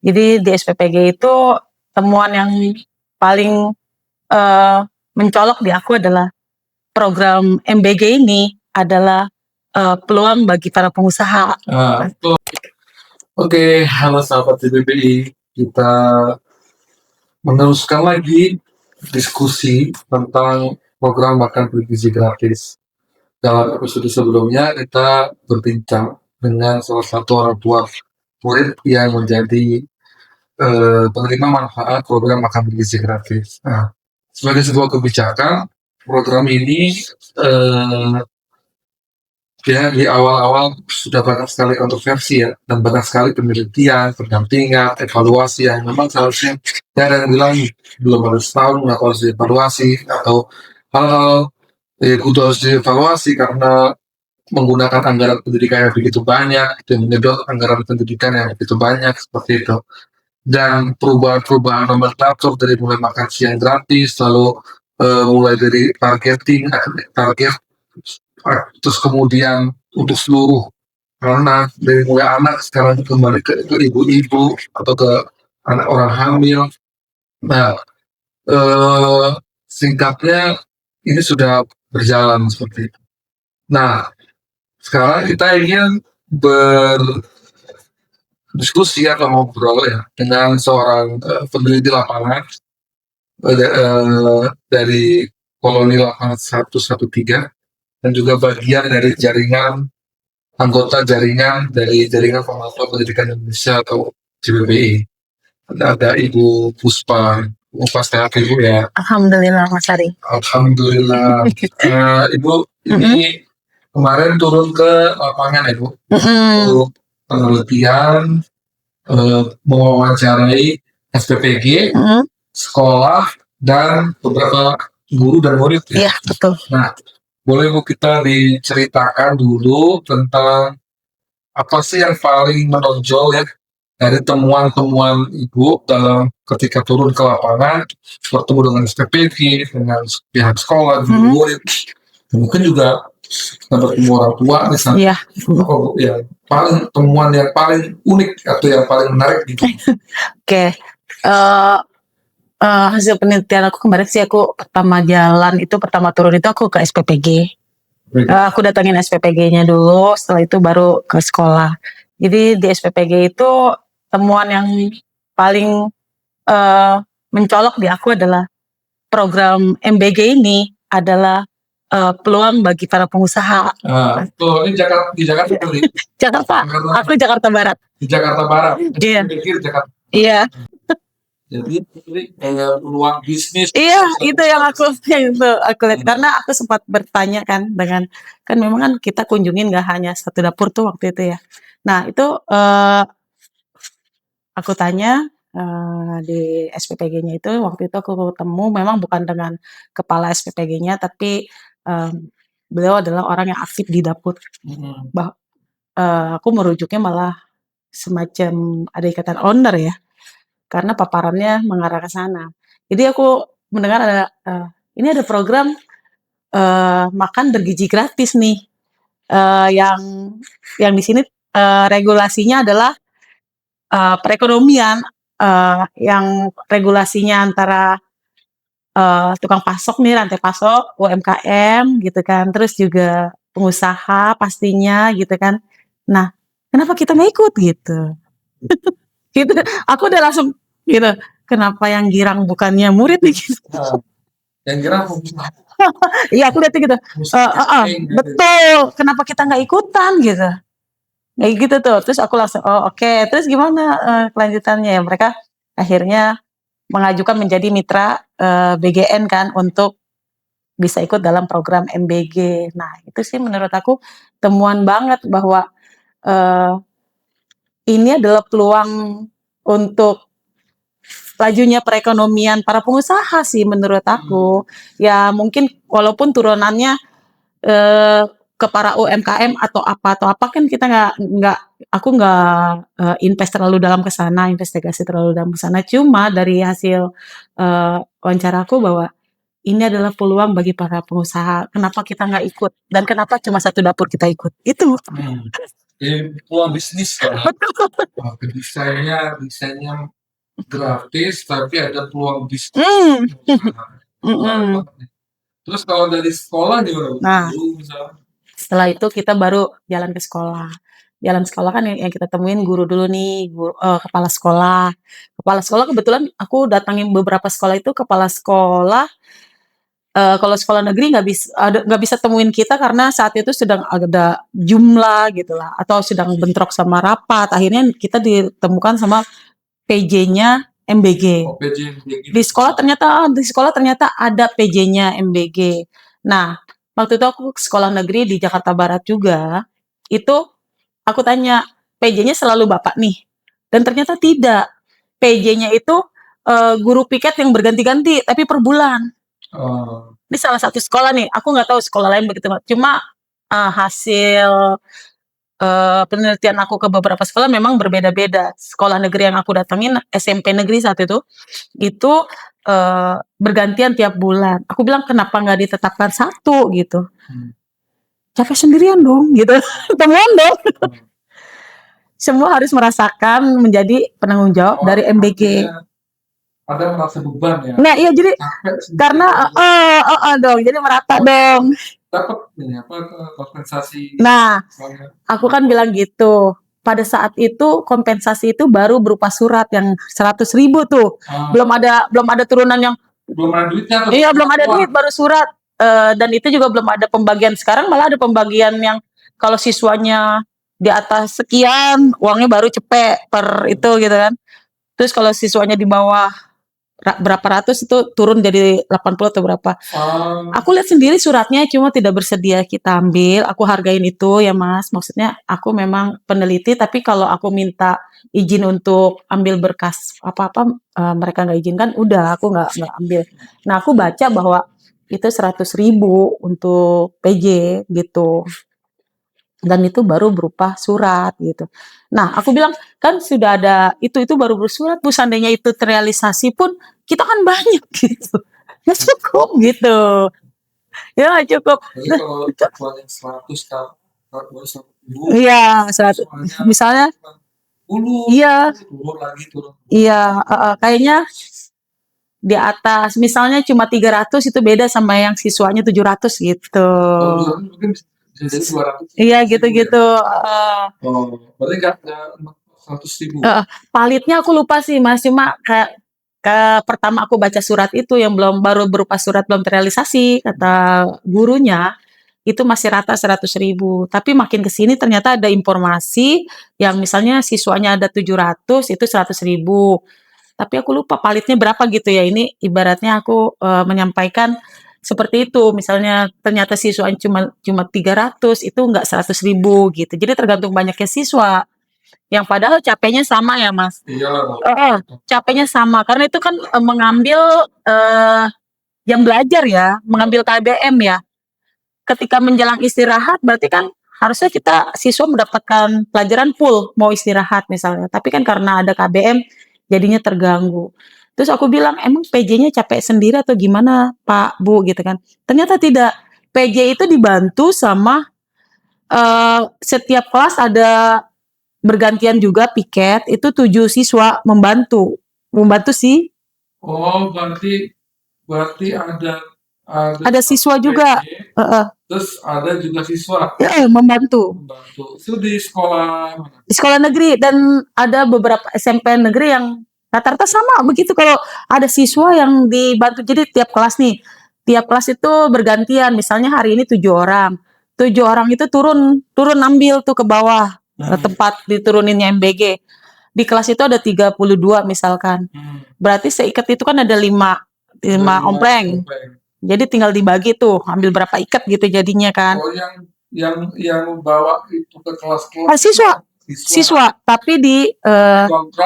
Jadi di SPPG itu temuan yang paling mencolok di aku adalah program MBG ini adalah peluang bagi para pengusaha. Oke, halo sahabat DBBI. Kita meneruskan lagi diskusi tentang program makan bergizi gratis. Dalam episode sebelumnya kita berbincang dengan salah satu orang tua murid yang menjadi penerima manfaat program makan bergizi gratis. Nah, sebagai sebuah kebijakan, program ini ya di awal-awal sudah banyak sekali kontroversi ya, dan banyak sekali penelitian, pendampingan, evaluasi yang memang seharusnya ada yang bilang belum harus tahu atau harus dievaluasi atau hal-hal itu harus dievaluasi karena menggunakan anggaran pendidikan yang begitu banyak dan menyedot anggaran pendidikan yang begitu banyak seperti itu. Dan perubahan-perubahan nomenklatur dari mulai makan siang gratis, lalu mulai dari target, terus kemudian untuk seluruh anak, dari mulai anak sekarang kembali ke ibu-ibu atau ke anak orang hamil. Nah, singkatnya ini sudah berjalan seperti itu. Nah, sekarang kita ingin berdiskusi atau ngobrol ya dengan seorang peneliti lapangan dari Koloni Lapangan 113 dan juga bagian dari anggota jaringan dari Jaringan Pemantau Pendidikan Indonesia atau JPPI. Ada Ibu Puspa. Sehat Ibu ya. Alhamdulillah Mas Ari. Alhamdulillah. Ibu ini kemarin turun ke lapangan ya Bu, untuk penelitian, mewawancarai SPPG, sekolah dan beberapa guru dan murid ya. Iya betul. Nah, boleh Bu kita diceritakan dulu tentang apa sih yang paling menonjol ya dari temuan-temuan Ibu dalam ketika turun ke lapangan, bertemu dengan SPPG, dengan pihak sekolah, dengan murid, dan mungkin juga kita bertemu orang tua misalnya. Yang paling temuan yang paling unik atau yang paling menarik gitu. Oke. Hasil penelitian aku kemarin sih, aku pertama turun itu aku ke SPPG. Aku datangin SPPG-nya dulu, setelah itu baru ke sekolah. Jadi di SPPG itu temuan yang paling mencolok di aku adalah program MBG ini adalah peluang bagi para pengusaha. Ini di Jakarta betul nih? Jakarta. Aku Jakarta Barat. Di Jakarta Barat. Iya. Jakarta. Iya. Jadi peluang bisnis. Iya, itu yang aku lihat, karena aku sempat bertanya kan memang kan kita kunjungin nggak hanya satu dapur tuh waktu itu ya. Nah itu aku tanya di SPPG-nya itu, waktu itu aku ketemu memang bukan dengan kepala SPPG-nya, tapi beliau adalah orang yang aktif di dapur. Aku merujuknya malah semacam ada ikatan owner ya, karena paparannya mengarah ke sana. Jadi aku mendengar ini ada program makan bergizi gratis nih, yang di sini regulasinya adalah perekonomian, yang regulasinya antara tukang pasok nih, rantai pasok, UMKM gitu kan, terus juga pengusaha pastinya gitu kan. Nah, kenapa kita nggak ikut gitu? Gitu, aku udah langsung gitu, kenapa yang girang bukannya murid nih gitu. Yang girang iya aku lihat gitu, betul, kenapa kita nggak ikutan gitu, kayak gitu tuh. Terus aku langsung oke. Terus gimana kelanjutannya ya, mereka akhirnya mengajukan menjadi mitra BGN kan untuk bisa ikut dalam program MBG. Nah itu sih menurut aku temuan banget bahwa ini adalah peluang untuk lajunya perekonomian para pengusaha sih menurut aku. Ya mungkin walaupun turunannya ke para UMKM atau apa kan kita aku nggak investigasi terlalu dalam ke sana. Cuma dari hasil wawancara aku bahwa ini adalah peluang bagi para pengusaha. Kenapa kita nggak ikut dan kenapa cuma satu dapur kita ikut? Itu. peluang bisnis kan. Desainnya gratis tapi ada peluang bisnis. Terus kalau dari sekolah gimana? Nah, Guru misalnya. setelah itu kita baru jalan ke sekolah. Jalan sekolah kan yang kita temuin guru dulu nih, kepala sekolah. Kepala sekolah kebetulan aku datangin beberapa sekolah itu kepala sekolah. Kalau sekolah negeri nggak bisa temuin kita karena saat itu sedang ada jumlah gitulah, atau sedang bentrok sama rapat. Akhirnya kita ditemukan sama PJ-nya MBG. Oh, PJ MBG. Di sekolah ternyata ada PJ-nya MBG. Nah, waktu itu aku ke sekolah negeri di Jakarta Barat juga. Itu aku tanya, PJ-nya selalu Bapak nih? Dan ternyata tidak. PJ-nya itu guru piket yang berganti-ganti, tapi per bulan. Ini salah satu sekolah nih, aku nggak tahu sekolah lain begitu. Cuma hasil penelitian aku ke beberapa sekolah memang berbeda-beda. Sekolah negeri yang aku datangin, SMP negeri saat itu bergantian tiap bulan. Aku bilang kenapa nggak ditetapkan satu gitu. Capek sendirian dong gitu. Temuan dong. Semua harus merasakan menjadi penanggung jawab dari MBG. Ada merasa beban ya. Nah iya, jadi karena dong, jadi merata dong. Dapat ini apa kompensasi. Nah, aku kan bilang gitu. Pada saat itu kompensasi itu baru berupa surat yang 100.000 tuh. Belum ada turunan yang belum ada duitnya. Iya, belum ada duit, baru surat. Dan itu juga belum ada pembagian. Sekarang malah ada pembagian yang kalau siswanya di atas sekian, uangnya baru cepet per itu gitu kan. Terus kalau siswanya di bawah berapa ratus itu turun jadi 80 atau berapa. Aku lihat sendiri suratnya, cuma tidak bersedia kita ambil. Aku hargain itu ya Mas. Maksudnya aku memang peneliti, tapi kalau aku minta izin untuk ambil berkas apa-apa, mereka nggak izinkan, udah aku nggak ambil. Nah aku baca bahwa itu 100.000 untuk PJ gitu. Dan itu baru berupa surat gitu. Nah, aku bilang kan sudah ada itu baru bersurat. Bu, seandainya itu terrealisasi pun kita kan banyak gitu. Nggak cukup gitu. Ya nggak cukup. Jadi kalau uang yang 100 kalau iya, 100. Misalnya iya. Iya, kayaknya di atas misalnya cuma 300 itu beda sama yang siswanya 700 gitu. Jadi 200. Iya gitu-gitu. Berarti nggak 100.000. Palitnya aku lupa sih Mas, cuma kayak pertama aku baca surat itu yang baru berupa surat belum terrealisasi, kata gurunya itu masih rata 100.000. Tapi makin kesini ternyata ada informasi yang misalnya siswanya ada 700 itu 100.000. Tapi aku lupa palitnya berapa gitu ya. Ini ibaratnya aku menyampaikan seperti itu, misalnya ternyata siswa cuma 300 itu enggak 100.000 gitu. Jadi tergantung banyaknya siswa. Yang padahal capeknya sama ya Mas. Iya. Capeknya sama karena itu kan mengambil jam belajar ya, mengambil KBM ya. Ketika menjelang istirahat berarti kan harusnya siswa mendapatkan pelajaran full mau istirahat misalnya. Tapi kan karena ada KBM jadinya terganggu. Terus aku bilang, emang PJ-nya capek sendiri atau gimana Pak, Bu gitu kan. Ternyata tidak. PJ itu dibantu sama setiap kelas ada bergantian juga piket, itu 7 siswa membantu sih. Oh, berarti ada siswa juga. Terus ada juga siswa. Ya, membantu. Itu di sekolah mana? Di sekolah negeri, dan ada beberapa SMP negeri yang rata-rata sama begitu. Kalau ada siswa yang dibantu, jadi tiap kelas itu bergantian. Misalnya hari ini 7 orang itu turun ambil tuh ke bawah tempat dituruninnya MBG. Di kelas itu ada 32 misalkan. Berarti seikat itu kan ada 5 ompleng. Jadi tinggal dibagi tuh, ambil berapa ikat gitu jadinya kan. Oh, yang bawa itu ke kelas siswa, tapi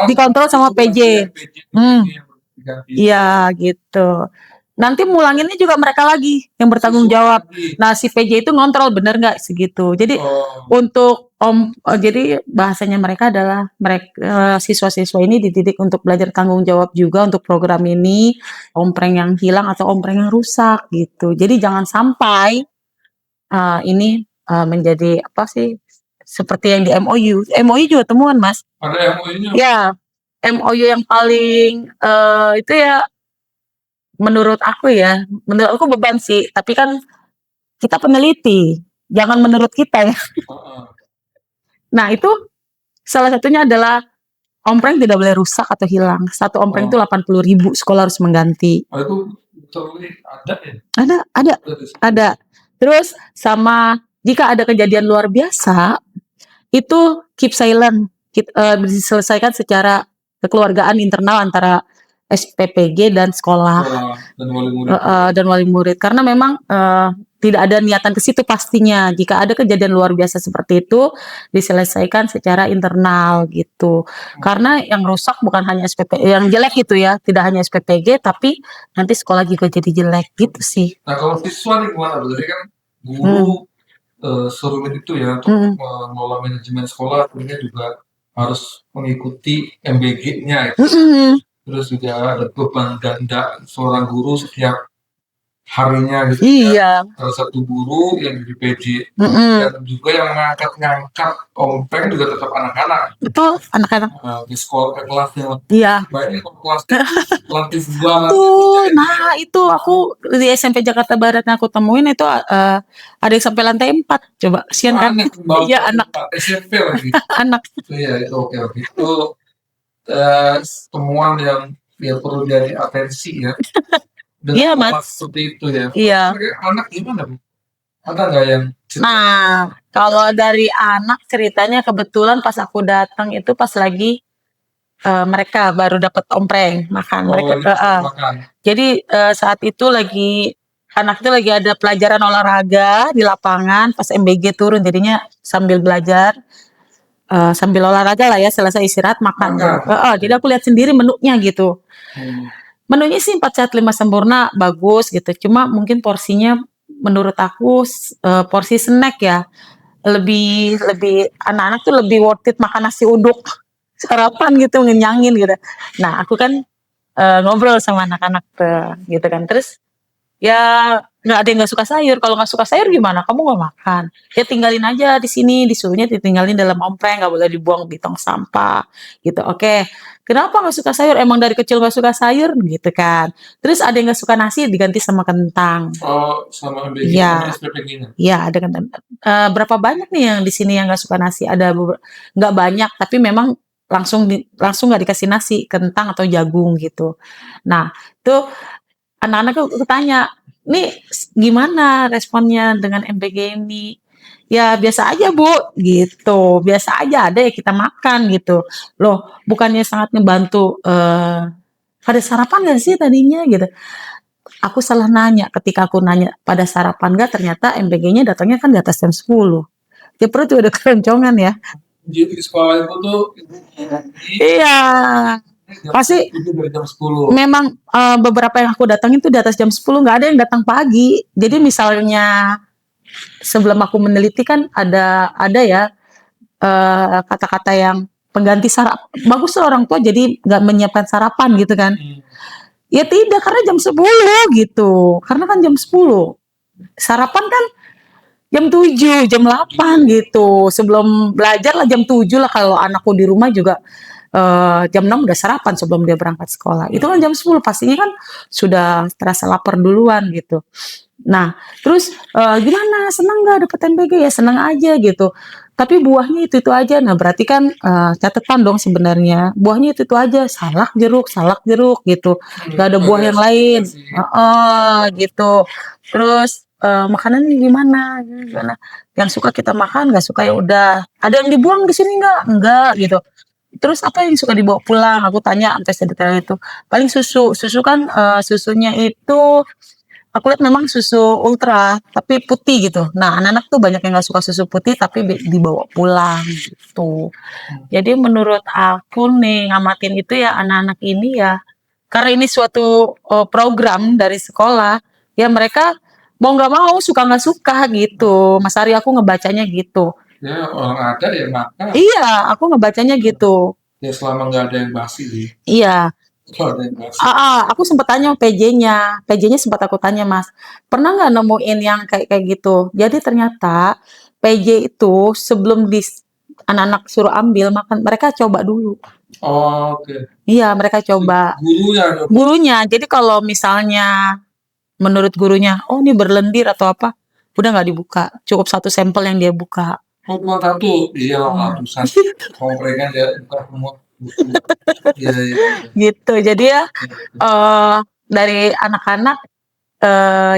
dikontrol sama PJ. Iya gitu. Nanti mulanginnya juga mereka lagi yang bertanggung jawab. Nah si PJ itu ngontrol bener nggak segitu. Jadi untuk jadi bahasanya mereka adalah siswa-siswa ini dididik untuk belajar tanggung jawab juga untuk program ini, ompreng yang hilang atau ompreng yang rusak gitu. Jadi jangan sampai ini menjadi apa sih seperti yang di MOU. MOU juga temuan, Mas. Ada MOU-nya. Ya, MOU yang paling itu ya menurut aku beban sih. Tapi kan kita peneliti, jangan menurut kita ya. Nah itu salah satunya adalah ompreng tidak boleh rusak atau hilang. Satu ompreng itu 80.000, sekolah harus mengganti. Itu ada ya? Ada. Terus sama jika ada kejadian luar biasa, itu keep silent, diselesaikan secara kekeluargaan internal antara SPPG dan sekolah dan wali murid. Karena memang tidak ada niatan ke situ pastinya. Jika ada kejadian luar biasa seperti itu, diselesaikan secara internal gitu. Karena yang rusak bukan hanya SPPG, yang jelek gitu ya, tidak hanya SPPG, tapi nanti sekolah juga jadi jelek gitu sih. Nah kalau siswa nih gimana? Jadi kan guru serumit itu ya untuk mengelola manajemen sekolah, tentunya juga harus mengikuti MBG-nya. Terus juga ada beban ganda seorang guru setiap harinya gitu. Iya. Salah satu guru yang di PJ dan juga yang ngangkat ompreng juga tetap anak-anak. Betul, anak-anak. Di sekolah ke kelasnya. Iya. Baiknya kalau kelasnya lantis banget. Tuh, nah itu aku di SMP Jakarta Barat yang aku temuin itu ada yang sampai lantai 4. Coba, sian kan? Iya, anak. SMP lagi. Anak. Iya, itu oke. Itu temuan yang perlu jadi atensi ya. Iya, Mas. Seperti itu ya. Iya. Anak gimana, Bu? Ada nggak yang Nah, kalau dari anak ceritanya kebetulan pas aku datang itu pas lagi mereka baru dapat ompreng makan. Jadi saat itu anak itu lagi ada pelajaran olahraga di lapangan pas MBG turun, jadinya sambil belajar sambil olahraga lah ya, selesai istirahat makan. Jadi aku lihat sendiri menunya gitu. Menunya sih 4 sehat 5 sempurna, bagus gitu. Cuma mungkin porsinya menurut aku porsi snack ya. Lebih anak-anak tuh lebih worth it makan nasi uduk sarapan gitu, ngenyangin gitu. Nah, aku kan ngobrol sama anak-anak gitu kan. Terus ya nggak ada yang nggak suka sayur. Kalau nggak suka sayur gimana? Kamu nggak makan? Ya tinggalin aja di sini, disuruhnya ditinggalin dalam ompreng, nggak boleh dibuang di tong sampah gitu. Oke. Kenapa nggak suka sayur? Emang dari kecil nggak suka sayur gitu kan? Terus ada yang nggak suka nasi diganti sama kentang. Sama MBG, SPPG-nya. Iya, ada kentang. Berapa banyak nih yang di sini yang nggak suka nasi? Ada nggak banyak, tapi memang langsung nggak dikasih nasi, kentang atau jagung gitu. Nah, itu anak-anak aku tanya, nih gimana responnya dengan MBG ini? Ya biasa aja Bu, gitu. Biasa aja, ada ya kita makan gitu. Loh, bukannya sangat ngebantu pada sarapan gak sih tadinya gitu. Aku salah nanya, ketika aku nanya pada sarapan gak, ternyata MBG-nya datangnya kan di atas jam 10. Ya perut juga ada keroncongan ya. Jadi di sekolah itu tuh iya. Pasti memang beberapa yang aku datangin tuh di atas jam 10, nggak ada yang datang pagi. Jadi misalnya sebelum aku meneliti kan ada ya kata-kata yang pengganti sarapan. Bagus orang tua jadi nggak menyiapkan sarapan gitu kan. Ya tidak, karena jam 10 gitu. Karena kan jam 10. Sarapan kan jam 7, jam 8 gitu. Sebelum belajar lah jam 7 lah, kalau anakku di rumah juga jam 6 udah sarapan sebelum dia berangkat sekolah. Itu kan jam 10 pastinya kan sudah terasa lapar duluan gitu. Nah, terus gimana? Senang gak dapet MBG? Ya senang aja gitu. Tapi buahnya itu aja. Nah, berarti kan catatan dong sebenarnya. Buahnya itu aja. Salak jeruk gitu. Gak ada buah yang lain. Gitu. Terus makanannya gimana? Yang suka kita makan, gak suka ya udah. Ada yang dibuang di sini nggak? Enggak gitu. Terus apa yang suka dibawa pulang? Aku tanya sampai sedetail itu. Paling susu kan susunya itu aku lihat memang susu ultra tapi putih gitu. Nah, anak-anak tuh banyak yang nggak suka susu putih tapi dibawa pulang gitu. Jadi menurut aku nih ngamatin itu ya anak-anak ini ya, karena ini suatu program dari sekolah ya, mereka mau nggak mau, suka nggak suka gitu. Mas Ari, aku ngebacanya gitu. Ya orang ada ya makan. Iya, aku ngebacanya gitu. Ya selama nggak ada yang basi sih. Iya. Aku sempat tanya PJ-nya sempat aku tanya, Mas, pernah nggak nemuin yang kayak gitu? Jadi ternyata PJ itu sebelum anak-anak suruh ambil makan, mereka coba dulu. Oke. Iya, mereka coba. Gurunya. Jadi kalau misalnya menurut gurunya, oh ini berlendir atau apa, udah nggak dibuka. Cukup satu sampel yang dia buka. Cuma satu. Iya, ratusan. Kalau mereka dia buka semua. Iya. Gitu. Jadi ya dari anak-anak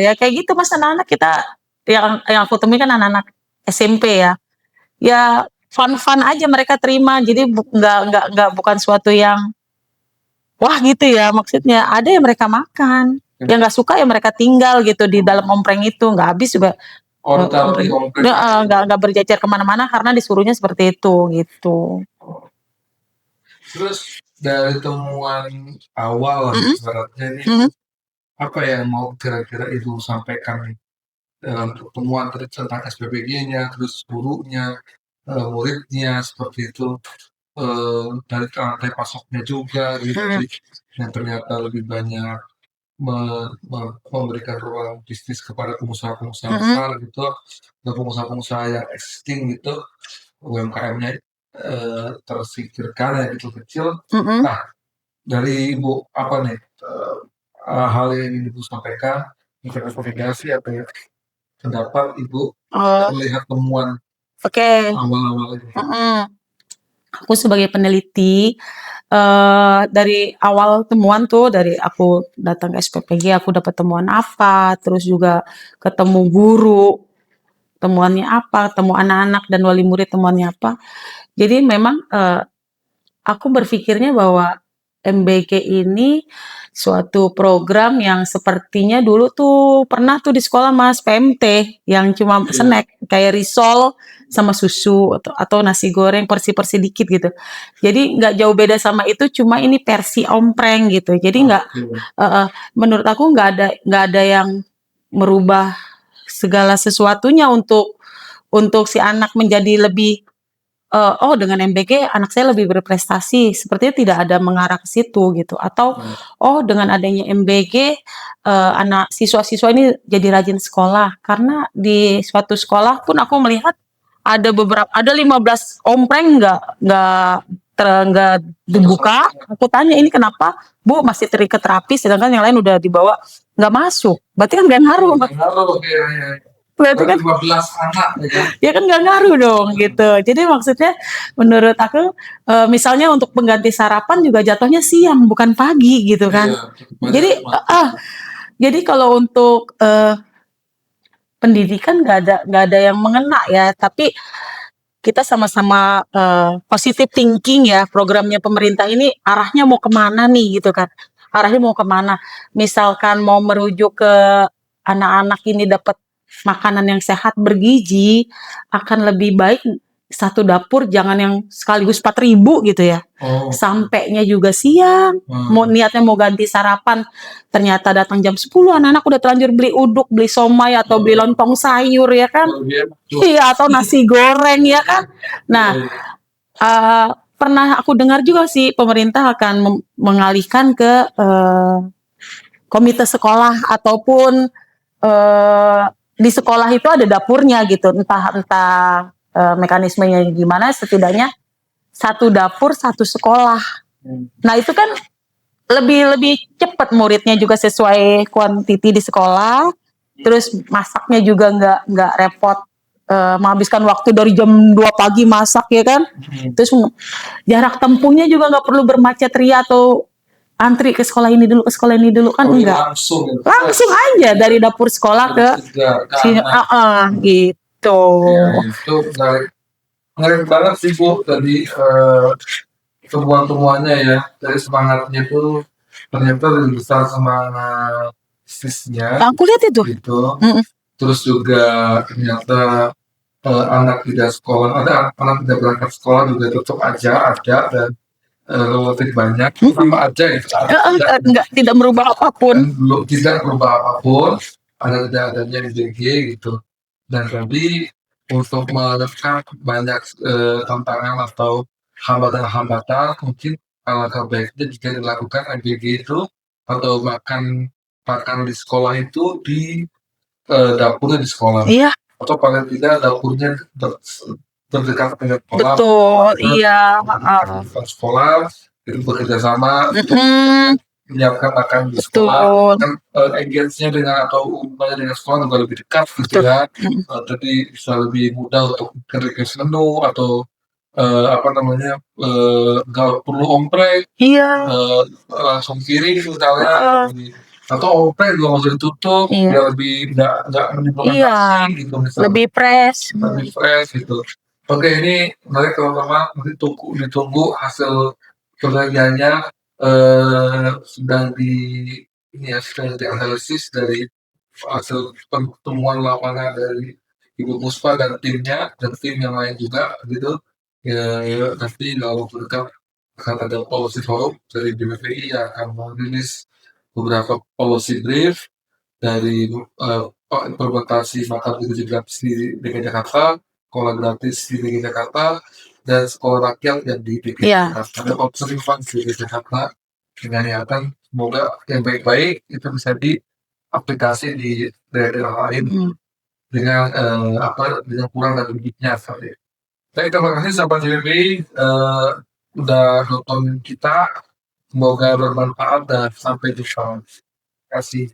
ya kayak gitu mas, anak-anak kita yang aku temui kan anak-anak SMP ya. Ya fun aja mereka terima. Jadi nggak bukan suatu yang wah gitu ya, maksudnya ada yang mereka makan, yang nggak suka ya mereka tinggal gitu di dalam ompreng itu, nggak habis juga. Nggak berjejer kemana-mana karena disuruhnya seperti itu gitu. Terus dari temuan awal sebenarnya ini apa yang mau kira-kira Ibu sampaikan dalam pertemuan tentang SPPG-nya, terus gurunya, muridnya seperti itu, dari rantai pasoknya juga gitu, yang ternyata lebih banyak memberikan ruang bisnis kepada pengusaha-pengusaha besar gitu, dan pengusaha-pengusaha yang existing gitu, UMKM-nya tersingkirkan ya kecil-kecil. Nah, dari Ibu apa nih hal yang ingin Ibu sampaikan, rekomendasi atau ya, pendapat Ibu melihat temuan awal-awal ini? Aku sebagai peneliti dari awal temuan tuh, dari aku datang ke SPPG aku dapat temuan apa, terus juga ketemu guru temuannya apa, ketemu anak-anak dan wali murid temuannya apa. Jadi memang aku berpikirnya bahwa MBG ini suatu program yang sepertinya dulu tuh pernah tuh di sekolah mas, PMT yang cuma snack kayak risol sama susu atau nasi goreng porsi-porsi dikit gitu. Jadi nggak jauh beda sama itu, cuma ini versi ompreng gitu. Jadi nggak menurut aku nggak ada yang merubah segala sesuatunya untuk si anak menjadi lebih oh dengan MBG anak saya lebih berprestasi, sepertinya tidak ada mengarah ke situ gitu. Atau oh dengan adanya MBG anak siswa-siswa ini jadi rajin sekolah, karena di suatu sekolah pun aku melihat ada 15 ompreng nggak dibuka. Aku tanya ini kenapa Bu masih terikat rapi sedangkan yang lain udah dibawa, nggak masuk, berarti kan nggak ngaruh. Berarti kan 15 anak ya kan nggak ngaruh dong gitu. Jadi maksudnya menurut aku misalnya untuk pengganti sarapan juga jatuhnya siang bukan pagi gitu kan. Jadi kalau untuk pendidikan nggak ada yang mengena ya, tapi kita sama-sama positive thinking ya, programnya pemerintah ini arahnya mau kemana nih gitu kan, arahnya mau kemana, misalkan mau merujuk ke anak-anak ini dapat makanan yang sehat bergizi, akan lebih baik satu dapur jangan yang sekaligus 4.000 gitu ya. Sampainya juga siang, mau niatnya mau ganti sarapan, ternyata datang jam 10 anak-anak udah terlanjur beli uduk, beli somai atau beli lontong sayur ya kan. Iya, atau nasi goreng ya kan. Nah, pernah aku dengar juga sih pemerintah akan mengalihkan ke komite sekolah ataupun di sekolah itu ada dapurnya gitu, entah mekanismenya gimana, setidaknya satu dapur satu sekolah. Nah itu kan lebih cepat, muridnya juga sesuai kuantiti di sekolah, terus masaknya juga nggak repot menghabiskan waktu dari jam 2 pagi masak ya kan. Terus jarak tempuhnya juga nggak perlu bermacet ria atau antri ke sekolah ini dulu kan enggak, langsung aja dari dapur sekolah ke sini gitu. Ya, itu menarik banget sih Bu, tadi temuan-temuannya ya, dari semangatnya itu ternyata lebih besar semangat bisnisnya. Aku lihat itu. Gitu. Terus juga ternyata anak tidak sekolah, ada anak tidak berangkat sekolah juga tetap aja ada, dan relatif banyak sama aja gitu. Tidak merubah apapun. Tidak merubah apapun, ada tidak adanya MBG gitu. Dan tadi untuk menekan banyak tantangan atau hambatan-hambatan, mungkin alangkah baiknya jika dilakukan MBG itu atau makan di sekolah itu di dapurnya di sekolah. Iya. atau paling tidak dapurnya terdekat dengan sekolah. Betul, iya. Heeh. Sekolah itu bekerja sama Mm-mm, menyiapkan makan di sekolah betul, kan engage-nya dengan atau hubungannya dengan sekolah juga lebih dekat gitu betul. ya. Mm. Jadi bisa lebih mudah untuk request menu atau apa namanya nggak perlu omprek, Iya, langsung kirim misalnya heeh, atau omprek juga nggak usah ditutup iya, biar lebih nggak menimbulkan iya. basi gitu misalnya, Lebih fresh. lebih fresh gitu. Oke, ini menarik teman-teman, nanti ditunggu hasil penelitiannya sedang di ini ya sedang dianalisis dari hasil pertemuan lapangan dari Ibu Puspa dan timnya dan tim yang lain juga gitu. Ya, nanti dalam waktu dekat akan ada policy forum dari BPPI yang akan merilis beberapa policy brief dari implementasi makan gizi gratis di DKI Jakarta, sekolah gratis di DKI Jakarta, dan sekolah rakyat yang di DKI Iya. Jakarta. Ada observing fund di DKI Jakarta dengan niatan semoga yang baik-baik itu bisa diaplikasi di daerah lain Mm. dengan dengan kurang dan lebihnya. Baik, terima kasih sahabat JBPI udah nonton kita. Semoga bermanfaat dan sampai jumpa. Terima kasih.